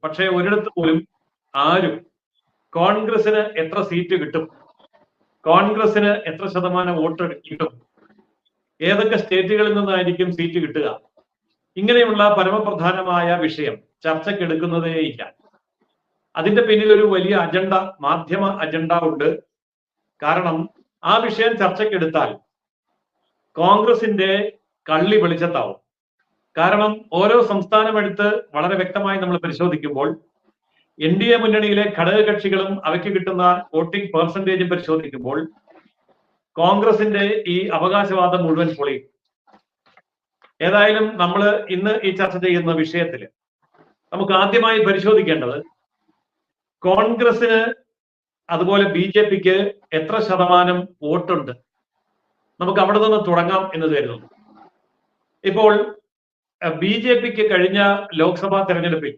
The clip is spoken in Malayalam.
പക്ഷേ ഒരിടത്ത് പോലും ആരും കോൺഗ്രസിന് എത്ര സീറ്റ് കിട്ടും, കോൺഗ്രസിന് എത്ര ശതമാനം വോട്ട് കിട്ടും, ഏതൊക്കെ സ്റ്റേറ്റുകളിൽ നിന്നായിരിക്കും സീറ്റ് കിട്ടുക, ഇങ്ങനെയുള്ള പരമപ്രധാനമായ വിഷയം ചർച്ചയ്ക്കെടുക്കുന്നതേയില്ല. അതിന്റെ പിന്നിൽ ഒരു വലിയ അജണ്ട, മാധ്യമ അജണ്ട ഉണ്ട്. കാരണം ആ വിഷയം ചർച്ചയ്ക്കെടുത്താൽ കോൺഗ്രസിന്റെ കള്ളി വെളിച്ചത്താവും. കാരണം ഓരോ സംസ്ഥാനമെടുത്ത് വളരെ വ്യക്തമായി നമ്മൾ പരിശോധിക്കുമ്പോൾ NDA മുന്നണിയിലെ ഘടകകക്ഷികളും അവയ്ക്ക് കിട്ടുന്ന വോട്ടിംഗ് പെർസെന്റേജും പരിശോധിക്കുമ്പോൾ കോൺഗ്രസിന്റെ ഈ അവകാശവാദം മുഴുവൻ പൊളിയും. ഏതായാലും നമ്മൾ ഇന്ന് ഈ ചർച്ച ചെയ്യുന്ന വിഷയത്തിൽ നമുക്ക് ആദ്യമായി പരിശോധിക്കേണ്ടത് കോൺഗ്രസിന് അതുപോലെ BJPക്ക് എത്ര ശതമാനം വോട്ടുണ്ട്, നമുക്ക് അവിടെ നിന്ന് തുടങ്ങാം എന്ന് കരുതുന്നു. ഇപ്പോൾ BJPക്ക് കഴിഞ്ഞ ലോക്സഭാ തെരഞ്ഞെടുപ്പിൽ